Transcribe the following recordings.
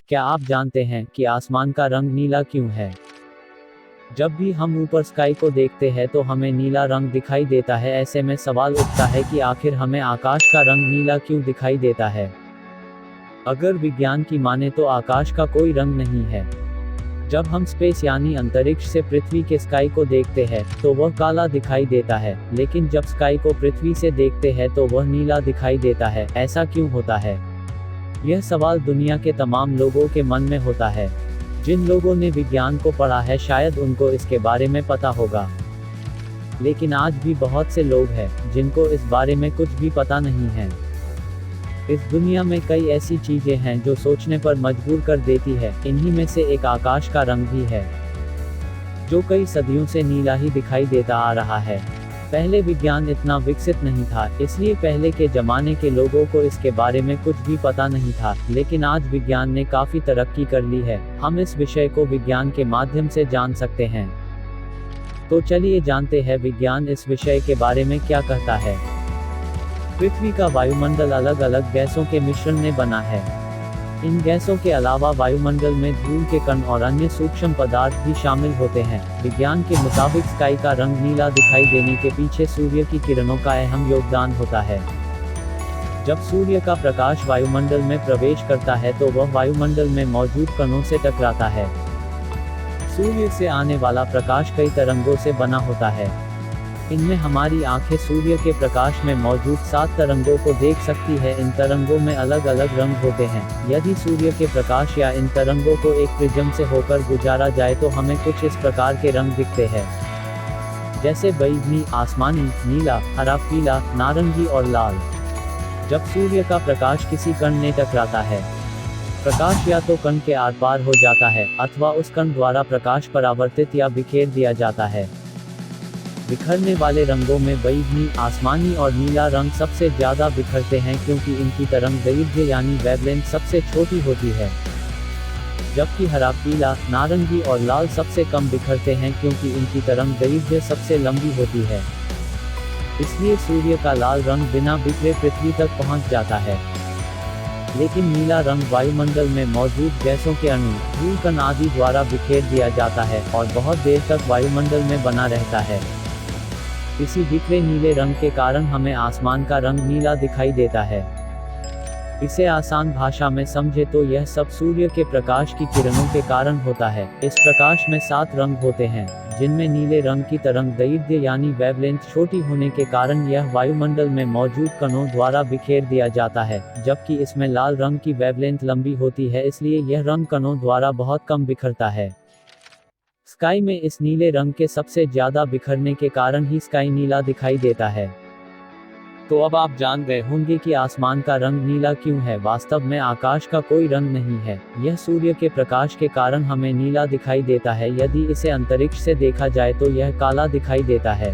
क्या आप जानते हैं कि आसमान का रंग नीला क्यों है? जब भी हम ऊपर स्काई को देखते हैं तो हमें नीला रंग दिखाई देता है। ऐसे में सवाल उठता है कि आखिर हमें आकाश का रंग नीला क्यों दिखाई देता है? अगर विज्ञान की माने तो आकाश का कोई रंग नहीं है। जब हम स्पेस यानी अंतरिक्ष से पृथ्वी के स्काई को देखते हैं तो वह काला दिखाई देता है, लेकिन जब स्काई को पृथ्वी से देखते हैं तो वह नीला दिखाई देता है। ऐसा क्यों होता है? यह सवाल दुनिया के तमाम लोगों के मन में होता है। जिन लोगों ने विज्ञान को पढ़ा है शायद उनको इसके बारे में पता होगा, लेकिन आज भी बहुत से लोग हैं जिनको इस बारे में कुछ भी पता नहीं है। इस दुनिया में कई ऐसी चीजें हैं जो सोचने पर मजबूर कर देती है। इन्हीं में से एक आकाश का रंग भी है, जो कई सदियों से नीला ही दिखाई देता आ रहा है। पहले विज्ञान इतना विकसित नहीं था, इसलिए पहले के जमाने के लोगों को इसके बारे में कुछ भी पता नहीं था, लेकिन आज विज्ञान ने काफी तरक्की कर ली है। हम इस विषय को विज्ञान के माध्यम से जान सकते हैं। तो चलिए जानते हैं विज्ञान इस विषय के बारे में क्या कहता है। पृथ्वी का वायुमंडल अलग अलग गैसों के मिश्रण ने बना है। इन गैसों के अलावा वायुमंडल में धूल के कण और अन्य सूक्ष्म पदार्थ भी शामिल होते हैं। विज्ञान के मुताबिक स्काई का रंग नीला दिखाई देने के पीछे सूर्य की किरणों का अहम योगदान होता है। जब सूर्य का प्रकाश वायुमंडल में प्रवेश करता है तो वह वायुमंडल में मौजूद कणों से टकराता है। सूर्य से आने वाला प्रकाश कई तरंगों से बना होता है। इनमें हमारी आंखें सूर्य के प्रकाश में मौजूद 7 तरंगों को देख सकती है। इन तरंगों में अलग अलग रंग होते हैं। यदि सूर्य के प्रकाश या इन तरंगों को एक प्रिज्म से होकर गुजारा जाए तो हमें कुछ इस प्रकार के रंग दिखते हैं, जैसे बैंगनी, आसमानी, नीला, हरा, पीला, नारंगी और लाल। जब सूर्य का प्रकाश किसी कण में टकराता है, प्रकाश या तो कण के आर पार हो जाता है अथवा उस कण द्वारा प्रकाश परावर्तित या बिखेर दिया जाता है। बिखरने वाले रंगों में बैंगनी, आसमानी और नीला रंग सबसे ज्यादा बिखरते हैं क्योंकि इनकी तरंग दैर्घ्य यानी वेवलेंथ सबसे छोटी होती है, जबकि हरा, पीला, नारंगी और लाल सबसे कम बिखरते हैं क्योंकि इनकी तरंग दैर्घ्य सबसे लंबी होती है। इसलिए सूर्य का लाल रंग बिना बिखरे पृथ्वी तक पहुंच जाता है, लेकिन नीला रंग वायुमंडल में मौजूद गैसों के अणु, धूल कण आदि द्वारा बिखेर दिया जाता है और बहुत देर तक वायुमंडल में बना रहता है। इसी बिखरे नीले रंग के कारण हमें आसमान का रंग नीला दिखाई देता है। इसे आसान भाषा में समझे तो यह सब सूर्य के प्रकाश की किरणों के कारण होता है। इस प्रकाश में 7 रंग होते हैं, जिनमें नीले रंग की तरंग दैर्घ्य यानी वेवलेंथ छोटी होने के कारण यह वायुमंडल में मौजूद कणों द्वारा बिखेर दिया जाता है, जबकि इसमें लाल रंग की वेवलेंथ लंबी होती है, इसलिए यह रंग कणों द्वारा बहुत कम बिखरता है। स्काई में इस नीले रंग के सबसे ज्यादा बिखरने के कारण ही स्काई नीला दिखाई देता है। तो अब आप जान गए होंगे कि आसमान का रंग नीला क्यों है। वास्तव में आकाश का कोई रंग नहीं है, यह सूर्य के प्रकाश के कारण हमें नीला दिखाई देता है। यदि इसे अंतरिक्ष से देखा जाए तो यह काला दिखाई देता है।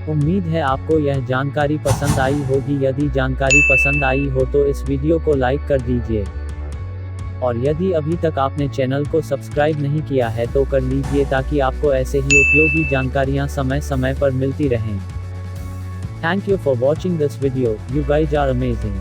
उम्मीद है आपको यह जानकारी पसंद आई होगी। यदि जानकारी पसंद आई हो तो इस वीडियो को लाइक कर दीजिए, और यदि अभी तक आपने चैनल को सब्सक्राइब नहीं किया है तो कर लीजिए ताकि आपको ऐसे ही उपयोगी जानकारियां समय समय पर मिलती रहें। Thank you for watching this video. You guys are amazing.